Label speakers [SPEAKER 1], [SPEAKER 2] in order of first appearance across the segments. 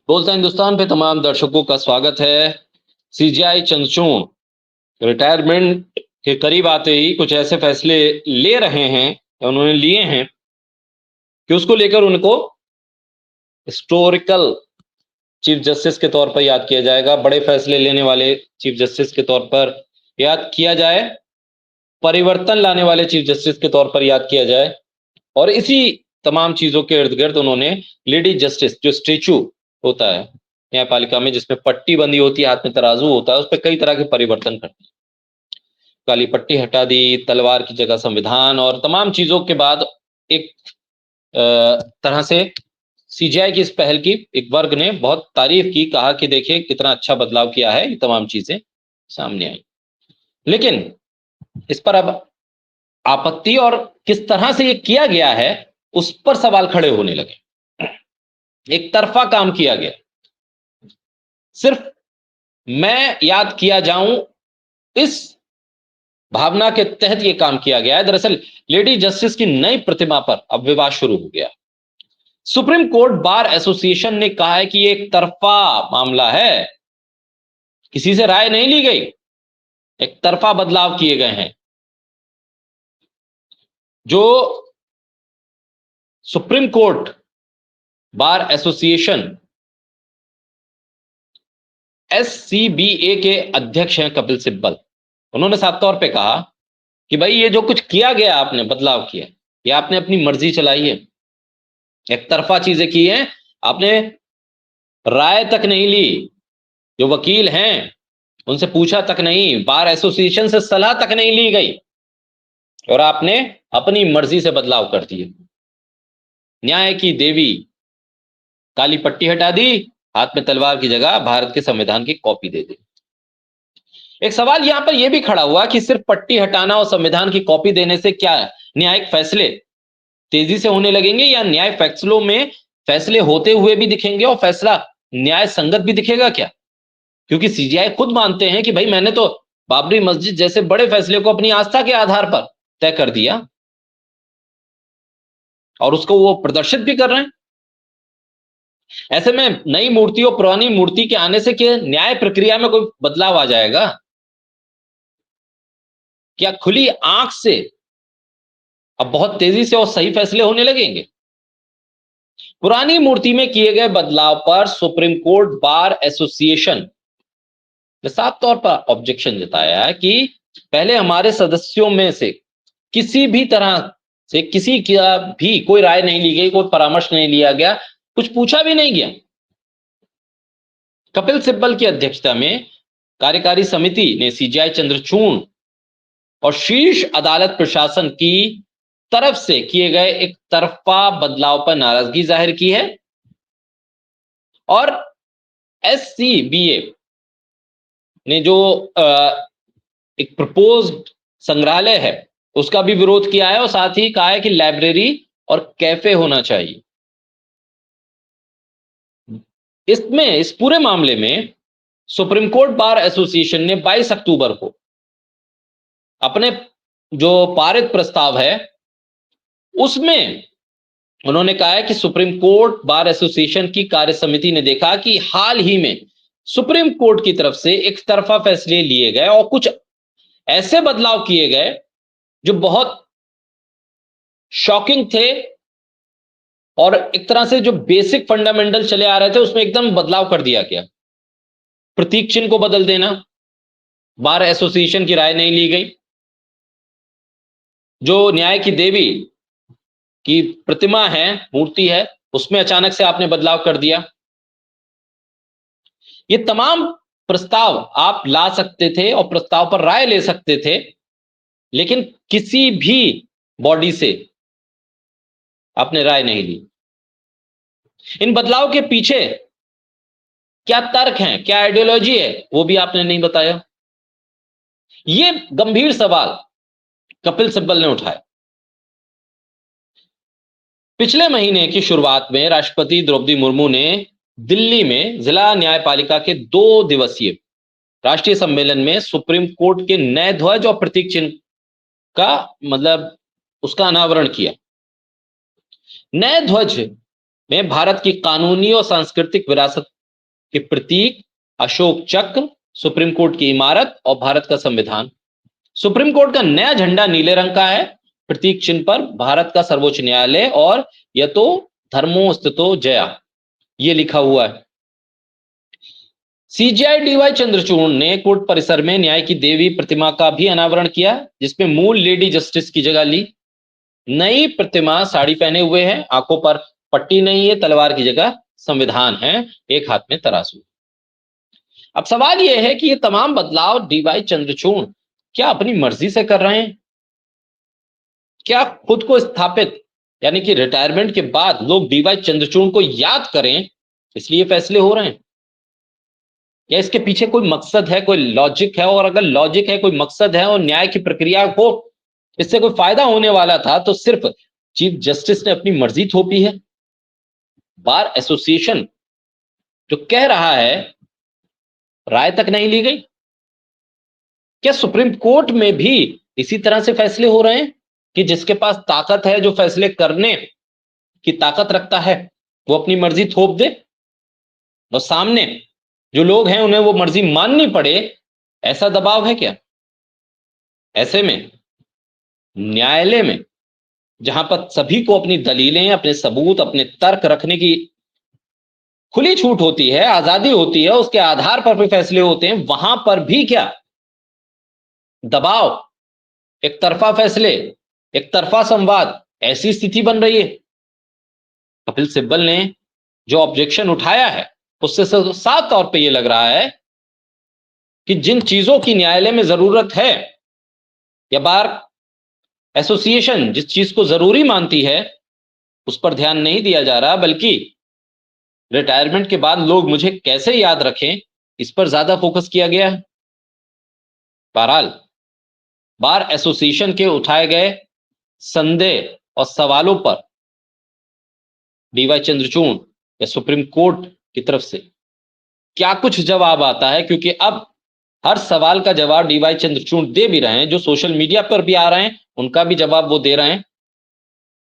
[SPEAKER 1] बोलता हिंदुस्तान पे तमाम दर्शकों का स्वागत है। सीजीआई चंद्रचूड़ रिटायरमेंट के करीब आते ही कुछ ऐसे फैसले ले रहे हैं या उन्होंने लिए हैं कि उसको लेकर उनको हिस्टोरिकल चीफ जस्टिस के तौर पर याद किया जाएगा। बड़े फैसले लेने वाले चीफ जस्टिस के तौर पर याद किया जाए, परिवर्तन लाने वाले चीफ जस्टिस के तौर पर याद किया जाए। और इसी तमाम चीजों के इर्द गिर्द उन्होंने लेडी जस्टिस जो स्टेचू होता है न्यायपालिका में, जिसमें पट्टी बंदी होती है, हाथ में तराजू होता है, उस पर कई तरह के परिवर्तन करते हैं। काली पट्टी हटा दी, तलवार की जगह संविधान, और तमाम चीजों के बाद एक तरह से सीजीआई की इस पहल की एक वर्ग ने बहुत तारीफ की, कहा कि देखिए कितना अच्छा बदलाव किया है, ये तमाम चीजें सामने आई। लेकिन इस पर अब आपत्ति और किस तरह से ये किया गया है उस पर सवाल खड़े होने लगे। एक तरफा काम किया गया, सिर्फ मैं याद किया जाऊं इस भावना के तहत यह काम किया गया है। दरअसल लेडी जस्टिस की नई प्रतिमा पर अब विवाद शुरू हो गया। सुप्रीम कोर्ट बार एसोसिएशन ने कहा है कि ये एक तरफा मामला है, किसी से राय नहीं ली गई, एक तरफा बदलाव किए गए हैं। जो supreme court bar association SCBA के अध्यक्ष हैं कपिल सिब्बल, उन्होंने साफ तौर पे कहा कि भाई ये जो कुछ किया गया, आपने बदलाव किया, ये आपने अपनी मर्जी चलाई है, एक तरफा चीजें की हैं, आपने राय तक नहीं ली, जो वकील हैं उनसे पूछा तक नहीं, बार एसोसिएशन से सलाह तक नहीं ली गई, और आपने अपनी मर्जी से बदलाव कर दिए। न्याय की देवी काली पट्टी हटा दी, हाथ में तलवार की जगह भारत के संविधान की कॉपी दे दी। एक सवाल यहां पर यह भी खड़ा हुआ कि सिर्फ पट्टी हटाना और संविधान की कॉपी देने से क्या न्यायिक फैसले तेजी से होने लगेंगे, या न्याय फैसलों में फैसले होते हुए भी दिखेंगे और फैसला न्याय संगत भी दिखेगा क्या? क्योंकि सीजीआई खुद मानते हैं कि भाई मैंने तो बाबरी मस्जिद जैसे बड़े फैसले को अपनी आस्था के आधार पर तय कर दिया, और उसको वो प्रदर्शित भी कर रहे हैं। ऐसे में नई मूर्ति और पुरानी मूर्ति के आने से क्या न्याय प्रक्रिया में कोई बदलाव आ जाएगा? क्या खुली आंख से अब बहुत तेजी से और सही फैसले होने लगेंगे? पुरानी मूर्ति में किए गए बदलाव पर सुप्रीम कोर्ट बार एसोसिएशन ने साफ तौर पर ऑब्जेक्शन जताया है कि पहले हमारे सदस्यों में से किसी भी तरह से किसी का भी कोई राय नहीं ली गई, कोई परामर्श नहीं लिया गया, कुछ पूछा भी नहीं गया। कपिल सिब्बल की अध्यक्षता में कार्यकारी समिति ने सीजीआई चंद्रचूड़ और शीर्ष अदालत प्रशासन की तरफ से किए गए एक तरफा बदलाव पर नाराजगी जाहिर की है, और एससीबीए ने जो एक प्रपोज्ड संग्रहालय है उसका भी विरोध किया है, और साथ ही कहा है कि लाइब्रेरी और कैफे होना चाहिए। इसमें इस पूरे मामले में सुप्रीम कोर्ट बार एसोसिएशन ने 22 अक्टूबर को अपने जो पारित प्रस्ताव है उसमें उन्होंने कहा है कि सुप्रीम कोर्ट बार एसोसिएशन की कार्य समिति ने देखा कि हाल ही में सुप्रीम कोर्ट की तरफ से एक तरफा फैसले लिए गए और कुछ ऐसे बदलाव किए गए जो बहुत शॉकिंग थे, और एक तरह से जो बेसिक फंडामेंटल चले आ रहे थे उसमें एकदम बदलाव कर दिया गया। प्रतीक चिन्ह को बदल देना, बार एसोसिएशन की राय नहीं ली गई। जो न्याय की देवी की प्रतिमा है, मूर्ति है, उसमें अचानक से आपने बदलाव कर दिया। ये तमाम प्रस्ताव आप ला सकते थे और प्रस्ताव पर राय ले सकते थे, लेकिन किसी भी बॉडी से आपने राय नहीं ली। इन बदलाव के पीछे क्या तर्क हैं, क्या आइडियोलॉजी है, वो भी आपने नहीं बताया। ये गंभीर सवाल कपिल सिब्बल ने उठाया। पिछले महीने की शुरुआत में राष्ट्रपति द्रौपदी मुर्मू ने दिल्ली में जिला न्यायपालिका के 2 दिवसीय राष्ट्रीय सम्मेलन में सुप्रीम कोर्ट के नए ध्वज और प्रतीक चिन्ह का उसका अनावरण किया। नए ध्वज में भारत की कानूनी और सांस्कृतिक विरासत कि प्रतीक, अशोक चक्र, सुप्रीम कोर्ट की इमारत और भारत का संविधान। सुप्रीम कोर्ट का नया झंडा नीले रंग का है, प्रतीक चिन्ह पर भारत का सर्वोच्च न्यायालय और यतो धर्मो स्थितो जया ये लिखा हुआ है। सीजीआई डीवाई चंद्रचूड़ ने कोर्ट परिसर में न्याय की देवी प्रतिमा का भी अनावरण किया, जिसमें मूल लेडी जस्टिस की जगह ली। नई प्रतिमा साड़ी पहने हुए है, आंखों पर पट्टी नहीं है, तलवार की जगह संविधान है, एक हाथ में तराजू। अब सवाल यह है कि ये तमाम बदलाव डीवाई चंद्रचूड़ क्या अपनी मर्जी से कर रहे हैं? क्या खुद को स्थापित यानी कि रिटायरमेंट के बाद लोग डीवाई चंद्रचूड़ को याद करें इसलिए फैसले हो रहे हैं, या इसके पीछे कोई मकसद है, कोई लॉजिक है? और अगर लॉजिक है, कोई मकसद है और न्याय की प्रक्रिया को इससे कोई फायदा होने वाला था तो सिर्फ चीफ जस्टिस ने अपनी मर्जी थोपी है। बार एसोसिएशन जो कह रहा है राय तक नहीं ली गई। क्या सुप्रीम कोर्ट में भी इसी तरह से फैसले हो रहे हैं कि जिसके पास ताकत है, जो फैसले करने की ताकत रखता है, वो अपनी मर्जी थोप दे और सामने जो लोग हैं उन्हें वो मर्जी माननी पड़े, ऐसा दबाव है क्या? ऐसे में न्यायालय में जहां पर सभी को अपनी दलीलें, अपने सबूत, अपने तर्क रखने की खुली छूट होती है, आजादी होती है, उसके आधार पर भी फैसले होते हैं, वहां पर भी क्या दबाव, एक तरफा फैसले, एक तरफा संवाद, ऐसी स्थिति बन रही है। कपिल सिब्बल ने जो ऑब्जेक्शन उठाया है उससे साफ तौर पे ये लग रहा है कि जिन चीजों की न्यायालय में जरूरत है या बार एसोसिएशन जिस चीज को जरूरी मानती है उस पर ध्यान नहीं दिया जा रहा, बल्कि रिटायरमेंट के बाद लोग मुझे कैसे याद रखें इस पर ज्यादा फोकस किया गया है। बहरहाल बार एसोसिएशन के उठाए गए संदेह और सवालों पर डीवाई चंद्रचूड़ या सुप्रीम कोर्ट की तरफ से क्या कुछ जवाब आता है, क्योंकि अब हर सवाल का जवाब डीवाई चंद्रचूड़ दे भी रहे हैं, जो सोशल मीडिया पर भी आ रहे हैं उनका भी जवाब वो दे रहे हैं,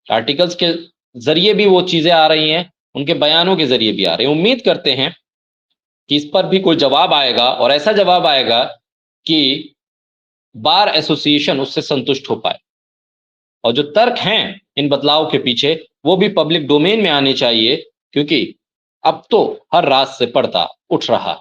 [SPEAKER 1] आर्टिकल्स के जरिए भी वो चीजें आ रही हैं, उनके बयानों के जरिए भी आ रही हैं। उम्मीद करते हैं कि इस पर भी कोई जवाब आएगा और ऐसा जवाब आएगा कि बार एसोसिएशन उससे संतुष्ट हो पाए और जो तर्क हैं इन बदलाव के पीछे वो भी पब्लिक डोमेन में आने चाहिए, क्योंकि अब तो हर रात से पर्दा उठ रहा।